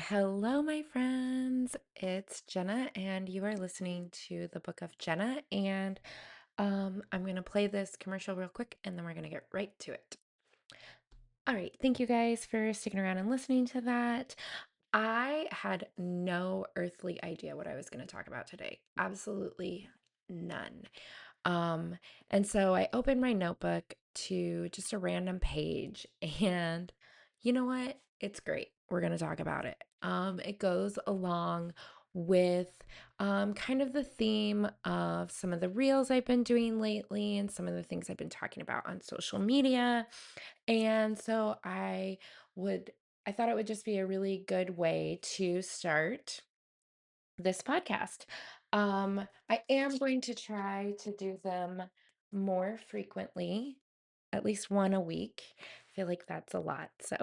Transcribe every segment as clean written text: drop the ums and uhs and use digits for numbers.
Hello, my friends. It's Jenna, and you are listening to the book of Jenna. And I'm going to play this commercial real quick, and then we're going to get right to it. All right. Thank you guys for sticking around and listening to that. I had no earthly idea what I was going to talk about today. Absolutely none. Um, and so I opened my notebook to just a random page, and you know what? It's great. We're going to talk about it. It goes along with kind of the theme of some of the reels I've been doing lately and some of the things I've been talking about on social media. And so would, I thought it would just be a really good way to start this podcast. I am going to try to do them more frequently, at least one a week. I feel like that's a lot. So,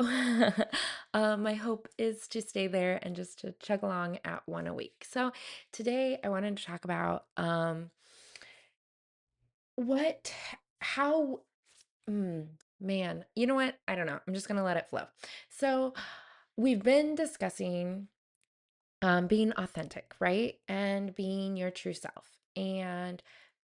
my hope is to stay there and just to chug along at one a week. So, today I wanted to talk about what, how, mm, man, you know what? I don't know. I'm just going to let it flow. So, we've been discussing being authentic, right? And being your true self. And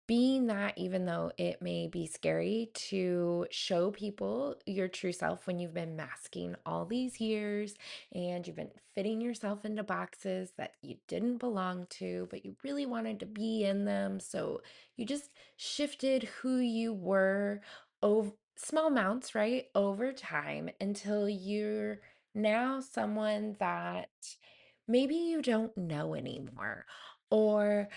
being that, even though it may be scary to show people your true self when you've been masking all these years and you've been fitting yourself into boxes that you didn't belong to, but you really wanted to be in them. So you just shifted who you were over small amounts, right? Over time until you're now someone that maybe you don't know anymore. Or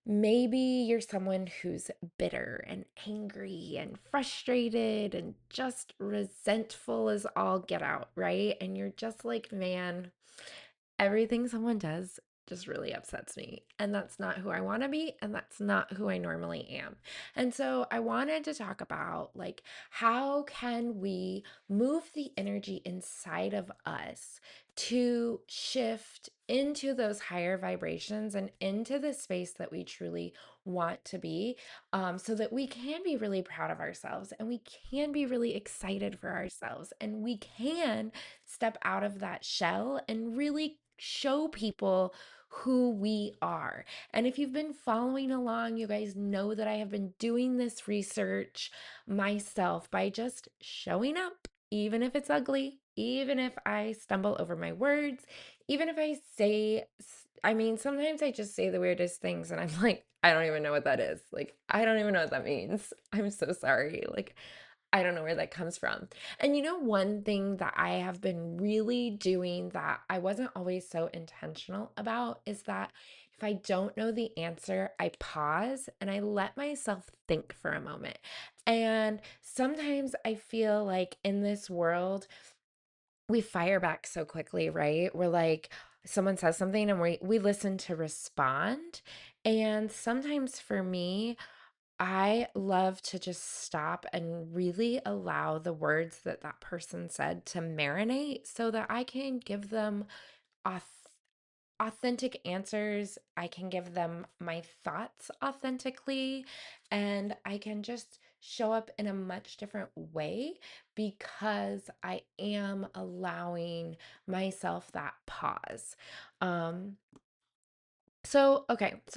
maybe you're someone who's bitter and angry and frustrated and just resentful as all get out, right? And you're just like, man, everything someone does just really upsets me. And that's not who I want to be. And that's not who I normally am. And so I wanted to talk about like, how can we move the energy inside of us to shift into those higher vibrations and into the space that we truly want to be, so that we can be really proud of ourselves and we can be really excited for ourselves and we can step out of that shell and really show people who we are. And if you've been following along, you guys know that I have been doing this research myself by just showing up, even if it's ugly, even if I stumble over my words, even if I say, I mean, sometimes I just say the weirdest things and I'm like, I don't even know what that is. Like, I don't even know what that means. I'm so sorry. Like, I don't know where that comes from. And you know, one thing that I have been really doing that I wasn't always so intentional about is that if I don't know the answer, I pause and I let myself think for a moment. And sometimes I feel like in this world, we fire back so quickly, right? We're like, someone says something and we listen to respond. And sometimes for me, I love to just stop and really allow the words that that person said to marinate so that I can give them auth- authentic answers. I can give them my thoughts authentically, and I can just show up in a much different way because I am allowing myself that pause. Um, so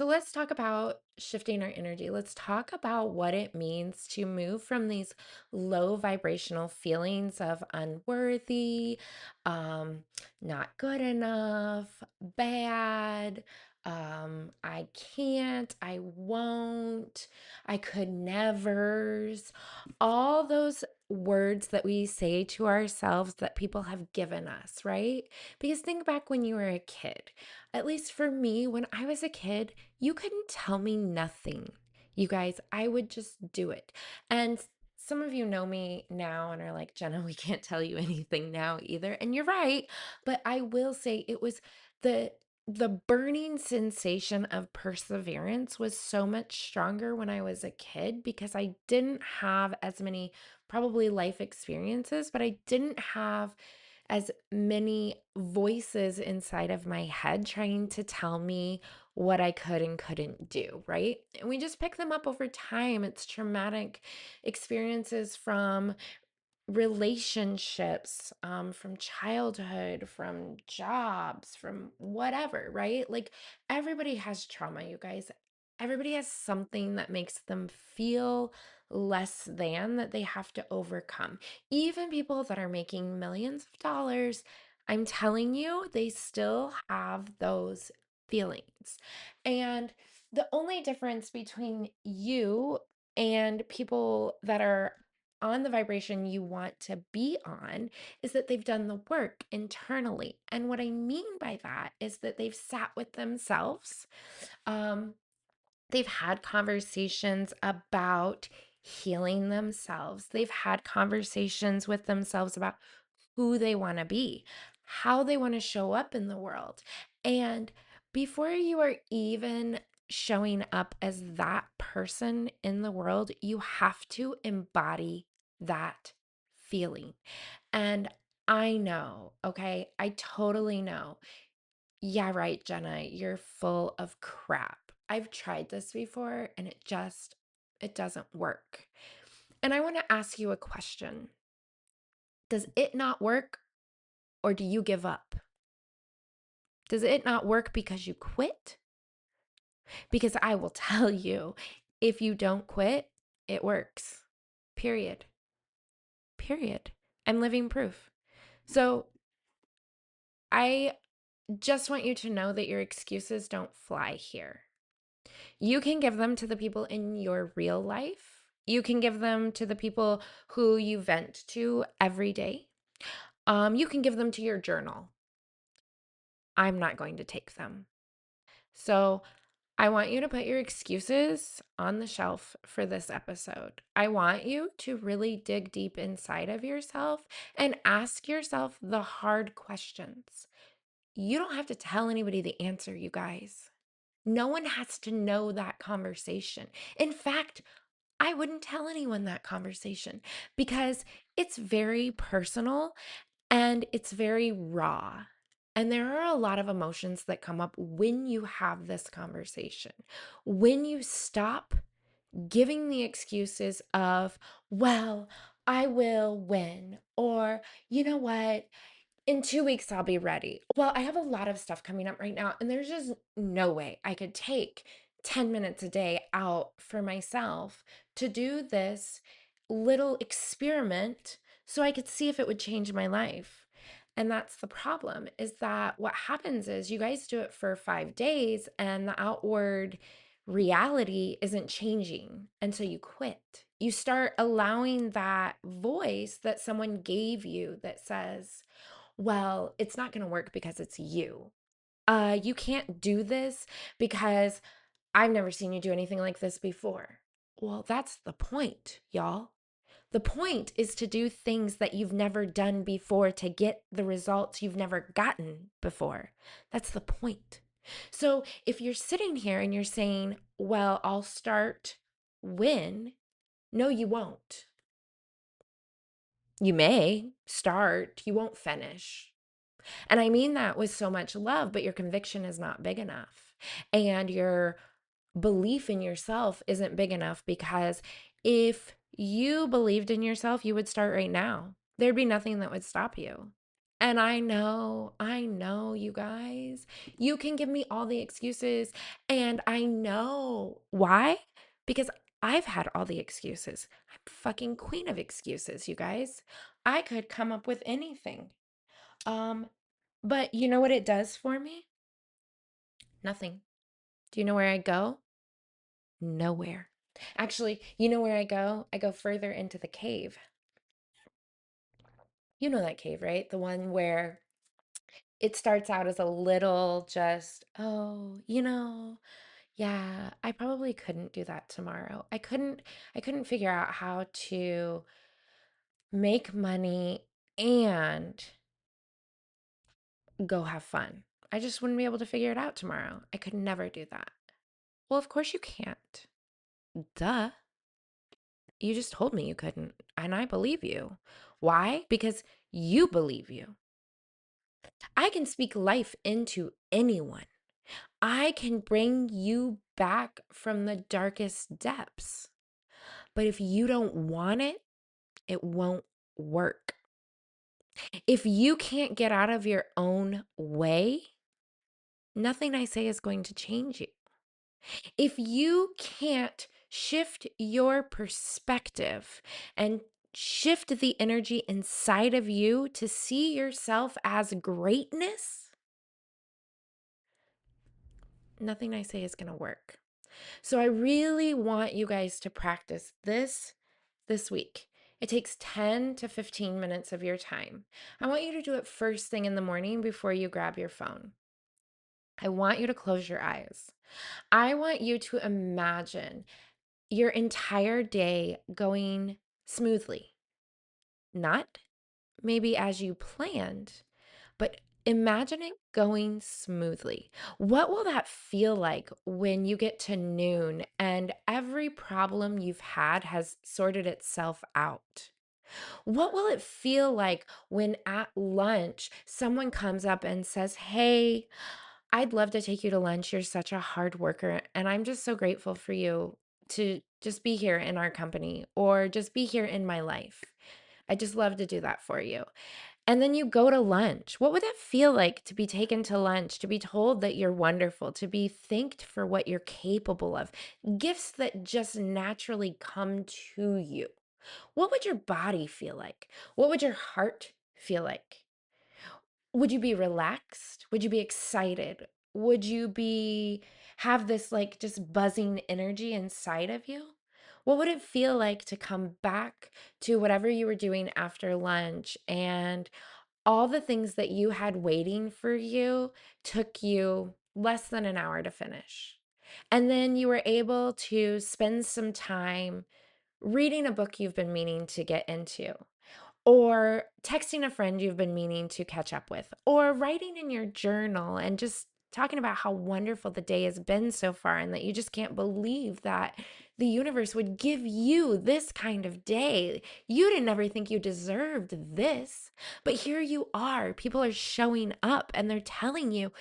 let's talk about shifting our energy. Let's talk about what it means to move from these low vibrational feelings of unworthy, um, not good enough, bad, I can't, I won't, I could nevers, all those words that we say to ourselves that people have given us, right? Because think back when you were a kid. At least for me, when I was a kid, you couldn't tell me nothing. You guys, I would just do it. And some of you know me now and are like, Jenna, we can't tell you anything now either. And you're right. But I will say it was the the burning sensation of perseverance was so much stronger when I was a kid because I didn't have as many probably life experiences, but I didn't have as many voices inside of my head trying to tell me what I could and couldn't do, right? And we just pick them up over time. It's traumatic experiences from relationships, from childhood, from jobs, from whatever, right? Like everybody has trauma, you guys. Everybody has something that makes them feel less than that they have to overcome. Even people that are making millions of dollars, I'm telling you, they still have those feelings. And the only difference between you and people that are on the vibration you want to be on is that they've done the work internally. And what I mean by that is that they've sat with themselves. Um, they've had conversations about healing themselves. They've had conversations with themselves about who they want to be, how they want to show up in the world. And before you are even showing up as that person in the world, you have to embody that feeling. And I know, okay, I totally know. Yeah, right, Jenna, you're full of crap. I've tried this before and it doesn't work. And I want to ask you a question. Does it not work or do you give up? Does it not work because you quit? Because I will tell you, if you don't quit, it works. Period. Period. I'm living proof. So I just want you to know that your excuses don't fly here. You can give them to the people in your real life. You can give them to the people who you vent to every day. You can give them to your journal. I'm not going to take them. So I want you to put your excuses on the shelf for this episode. I want you to really dig deep inside of yourself and ask yourself the hard questions. You don't have to tell anybody the answer, you guys. No one has to know that conversation. In fact, I wouldn't tell anyone that conversation because it's very personal and it's very raw. And there are a lot of emotions that come up when you have this conversation. When you stop giving the excuses of, well, I will win, or you know what, in 2 weeks, I'll be ready. Well, I have a lot of stuff coming up right now, and there's just no way I could take 10 minutes a day out for myself to do this little experiment so I could see if it would change my life. And that's the problem is that what happens is you guys do it for 5 days and the outward reality isn't changing until you quit. You start allowing that voice that someone gave you that says, well, it's not going to work because it's you. You can't do this because I've never seen you do anything like this before. Well, that's the point, y'all. The point is to do things that you've never done before to get the results you've never gotten before. That's the point. So if you're sitting here and you're saying, well, I'll start when, no, you won't. You may start, you won't finish. And I mean that with so much love, but your conviction is not big enough. And your belief in yourself isn't big enough because if you believed in yourself, you would start right now. There'd be nothing that would stop you. And I know, you guys, you can give me all the excuses. And I know why? Because I've had all the excuses. I'm fucking queen of excuses, you guys. I could come up with anything. Um, but you know what it does for me? Nothing. Do you know where I go? Nowhere. Actually, you know where I go? I go further into the cave. You know that cave, right? The one where it starts out as a little just, oh, yeah, I probably couldn't do that tomorrow. I couldn't figure out how to make money and go have fun. I just wouldn't be able to figure it out tomorrow. I could never do that. Well, of course you can't. Duh. You just told me you couldn't, and I believe you. Why? Because you believe you. I can speak life into anyone. I can bring you back from the darkest depths. But if you don't want it, it won't work. If you can't get out of your own way, nothing I say is going to change you. If you can't shift your perspective and shift the energy inside of you to see yourself as greatness, nothing I say is going to work. So I really want you guys to practice this week. It takes 10 to 15 minutes of your time. I want you to do it first thing in the morning before you grab your phone. I want you to close your eyes. I want you to imagine your entire day going smoothly. Not maybe as you planned, but imagine it going smoothly. What will that feel like when you get to noon and every problem you've had has sorted itself out? What will it feel like when at lunch someone comes up and says, "Hey, I'd love to take you to lunch. You're such a hard worker, and I'm just so grateful for you to just be here in our company or just be here in my life. I just love to do that for you." And then you go to lunch. What would it feel like to be taken to lunch, to be told that you're wonderful, to be thanked for what you're capable of? Gifts that just naturally come to you. What would your body feel like? What would your heart feel like? Would you be relaxed? Would you be excited? Would you be have this like just buzzing energy inside of you? What would it feel like to come back to whatever you were doing after lunch and all the things that you had waiting for you took you less than an hour to finish? And then you were able to spend some time reading a book you've been meaning to get into, or texting a friend you've been meaning to catch up with, or writing in your journal and just talking about how wonderful the day has been so far and that you just can't believe that the universe would give you this kind of day. You didn't ever think you deserved this, but here you are. People are showing up and they're telling you,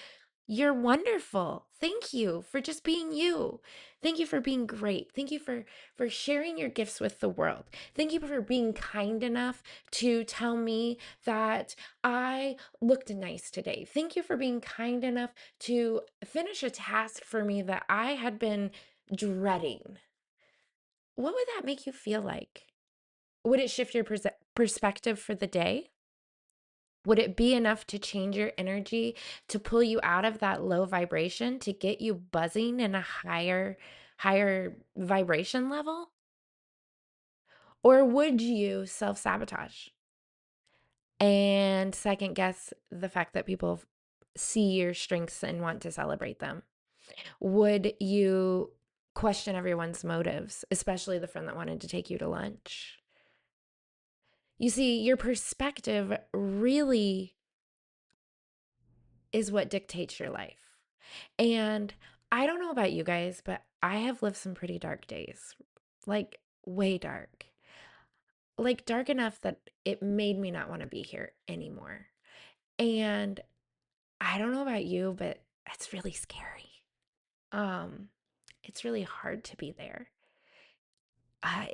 "You're wonderful. Thank you for just being you. Thank you for being great. Thank you for sharing your gifts with the world. Thank you for being kind enough to tell me that I looked nice today. Thank you for being kind enough to finish a task for me that I had been dreading." What would that make you feel like? Would it shift your perspective for the day? Would it be enough to change your energy to pull you out of that low vibration to get you buzzing in a higher vibration level? Or would you self-sabotage and second guess the fact that people see your strengths and want to celebrate them? Would you question everyone's motives, especially the friend that wanted to take you to lunch? You see, your perspective really is what dictates your life. And I don't know about you guys, but I have lived some pretty dark days, like way dark, like dark enough that it made me not want to be here anymore. And I don't know about you, but it's really scary. Um, it's really hard to be there.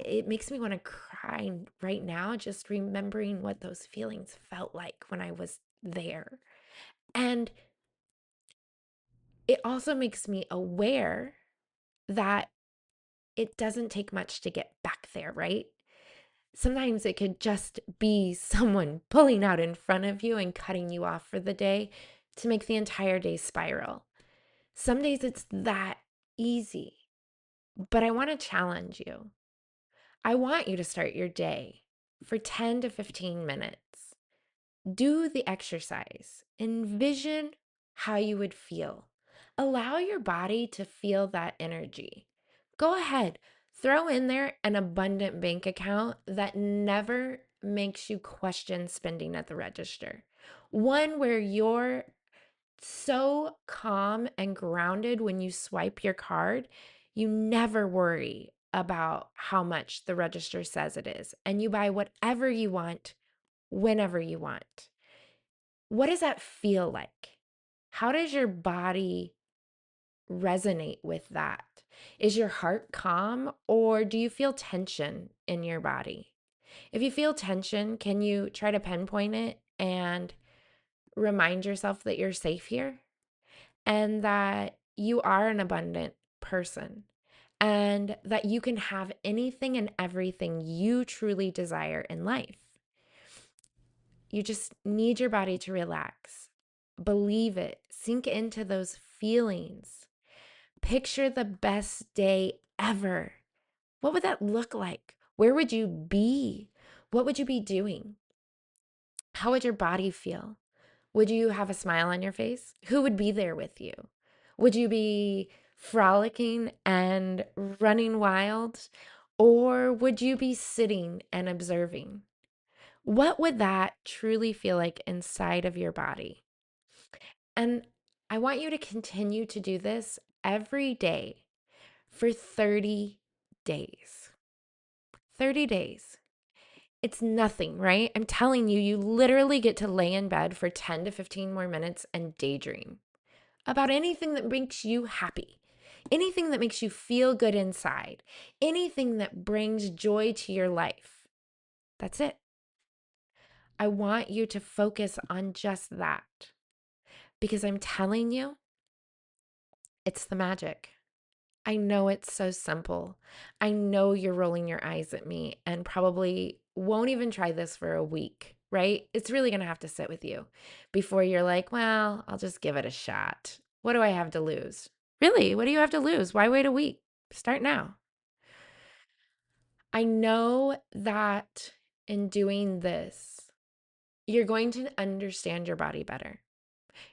It makes me want to cry right now, just remembering what those feelings felt like when I was there. And it also makes me aware that it doesn't take much to get back there, right? Sometimes it could just be someone pulling out in front of you and cutting you off for the day to make the entire day spiral. Some days it's that easy, but I want to challenge you. I want you to start your day for 10 to 15 minutes. Do the exercise. Envision how you would feel. Allow your body to feel that energy. Go ahead, throw in there an abundant bank account that never makes you question spending at the register. One where you're so calm and grounded when you swipe your card, you never worry about how much the register says it is, and you buy whatever you want whenever you want. What does that feel like? How does your body resonate with that? Is your heart calm or do you feel tension in your body? If you feel tension, can you try to pinpoint it and remind yourself that you're safe here and that you are an abundant person and that you can have anything and everything you truly desire in life? You just need your body to relax. Believe it, sink into those feelings. Picture the best day ever. What would that look like? Where would you be? What would you be doing? How would your body feel? Would you have a smile on your face? Who would be there with you? Would you be frolicking and running wild? Or would you be sitting and observing? What would that truly feel like inside of your body? And I want you to continue to do this every day for 30 days. 30 days. It's nothing, right? I'm telling you, you literally get to lay in bed for 10 to 15 more minutes and daydream about anything that makes you happy, anything that makes you feel good inside, anything that brings joy to your life. That's it. I want you to focus on just that because I'm telling you, it's the magic. I know it's so simple. I know you're rolling your eyes at me and probably won't even try this for a week, right? It's really going to have to sit with you before you're like, well, I'll just give it a shot. What do I have to lose? Really? What do you have to lose? Why wait a week? Start now. I know that in doing this, you're going to understand your body better.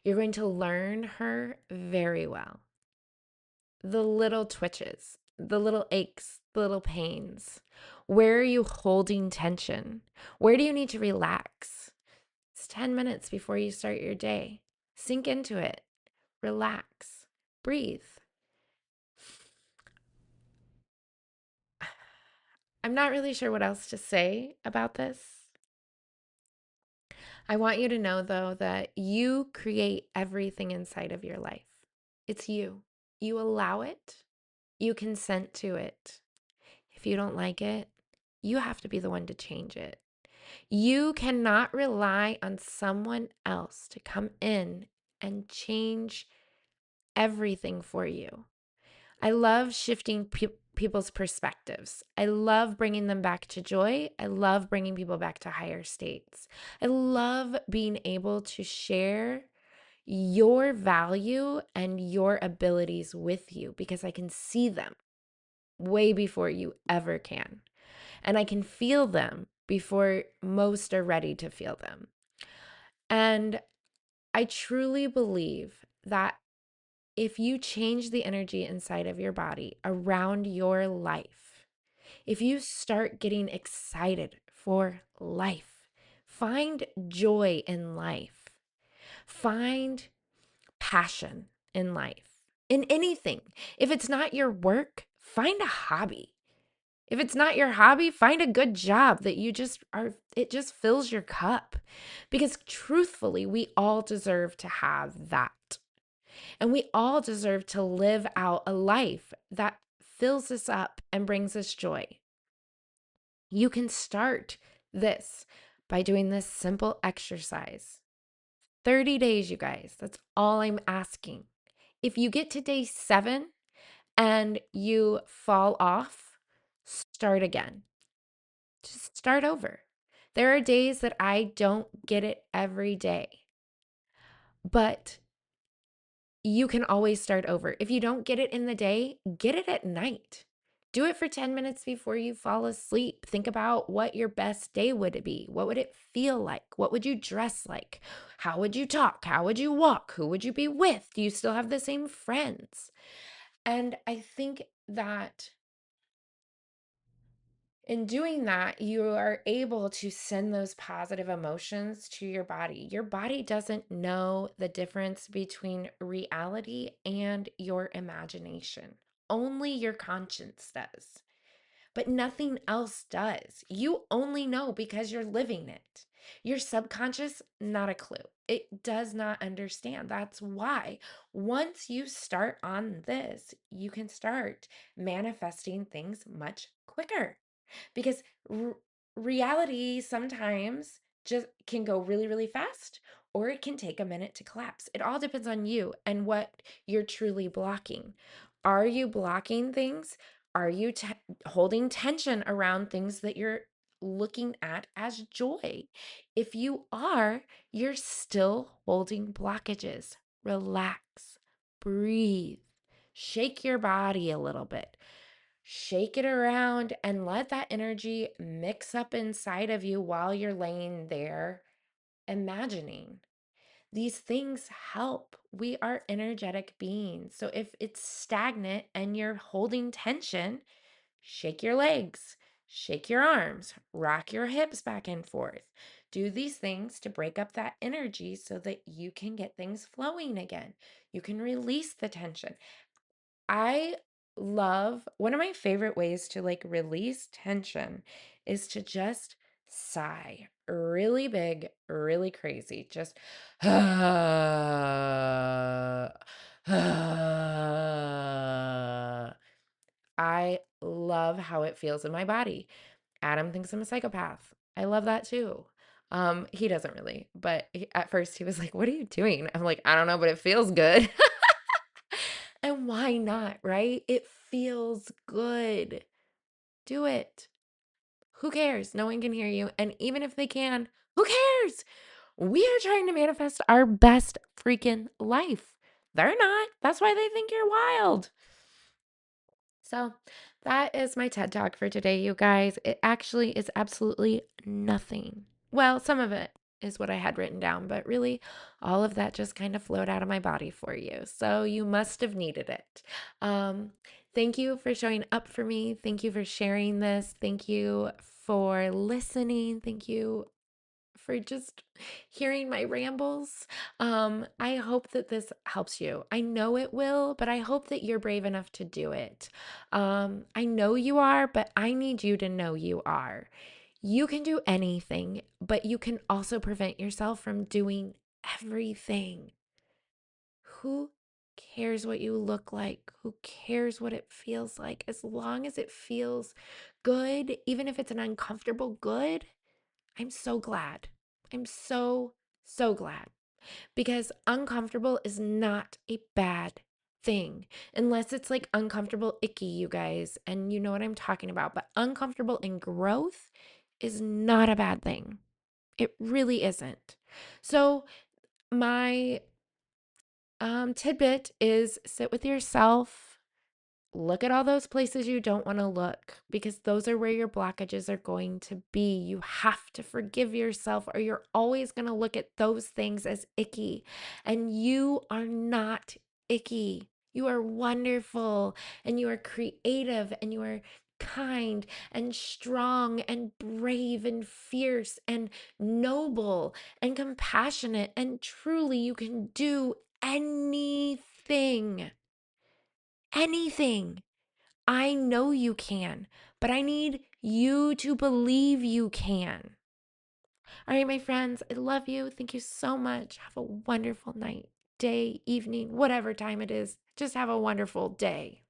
You're going to learn her very well. The little twitches, the little aches, the little pains. Where are you holding tension? Where do you need to relax? It's 10 minutes before you start your day. Sink into it. Relax. Breathe. I'm not really sure what else to say about this. I want you to know, though, that you create everything inside of your life. It's you. You allow it, you consent to it. If you don't like it, you have to be the one to change it. You cannot rely on someone else to come in and change everything for you. I love shifting people's perspectives. I love bringing them back to joy. I love bringing people back to higher states. I love being able to share your value and your abilities with you because I can see them way before you ever can. And I can feel them before most are ready to feel them. And I truly believe that if you change the energy inside of your body around your life, if you start getting excited for life, find joy in life, find passion in life, in anything. If it's not your work, find a hobby. If it's not your hobby, find a good job that you just are, it just fills your cup. Because truthfully, we all deserve to have that. And we all deserve to live out a life that fills us up and brings us joy. You can start this by doing this simple exercise. 30 days, you guys. That's all I'm asking. If you get to day 7 and you fall off, start again. Just start over. There are days that I don't get it every day, but you can always start over. If you don't get it in the day, get it at night. Do it for 10 minutes before you fall asleep. Think about what your best day would be. What would it feel like? What would you dress like? How would you talk? How would you walk? Who would you be with? Do you still have the same friends? And I think that in doing that, you are able to send those positive emotions to your body. Your body doesn't know the difference between reality and your imagination. Only your conscience does, but nothing else does. You only know because you're living it. Your subconscious, not a clue. It does not understand. That's why once you start on this, you can start manifesting things much quicker because reality sometimes just can go really, really fast, or it can take a minute to collapse. It all depends on you and what you're truly blocking. Are you blocking things? Are you holding tension around things that you're looking at as joy? If you are, you're still holding blockages. Relax, breathe, shake your body a little bit. Shake it around and let that energy mix up inside of you while you're laying there imagining. These things help. We are energetic beings. So if it's stagnant and you're holding tension, shake your legs, shake your arms, rock your hips back and forth. Do these things to break up that energy so that you can get things flowing again. You can release the tension. I love one of my favorite ways to like release tension is to just sigh really big, really crazy. Just I love how it feels in my body. Adam thinks I'm a psychopath. I love that too. He doesn't really, but at first he was like, "What are you doing?" I'm like, "I don't know, but it feels good." And why not, right? It feels good. Do it. Who cares? No one can hear you. And even if they can, who cares? We are trying to manifest our best freaking life. They're not. That's why they think you're wild. So, that is my TED Talk for today, you guys. It actually is absolutely nothing. Well, some of it is what I had written down, but really, all of that just kind of flowed out of my body for you. So, you must have needed it. Um, Thank you for showing up for me. Thank you for sharing this. Thank you for listening. Thank you for just hearing my rambles. I hope that this helps you. I know it will, but I hope that you're brave enough to do it. I know you are, but I need you to know you are. You can do anything, but you can also prevent yourself from doing everything. Who cares what you look like? Who cares what it feels like? As long as it feels good, even if it's an uncomfortable good, I'm so glad. I'm so, so glad because uncomfortable is not a bad thing unless it's like uncomfortable, icky, you guys. And you know what I'm talking about. But uncomfortable and growth is not a bad thing. It really isn't. So, my tidbit is sit with yourself. Look at all those places you don't want to look because those are where your blockages are going to be. You have to forgive yourself or you're always going to look at those things as icky. And you are not icky. You are wonderful and you are creative and you are kind and strong and brave and fierce and noble and compassionate. And truly, you can do anything. Anything. I know you can, but I need you to believe you can. All right, my friends, I love you. Thank you so much. Have a wonderful night, day, evening, whatever time it is. Just have a wonderful day.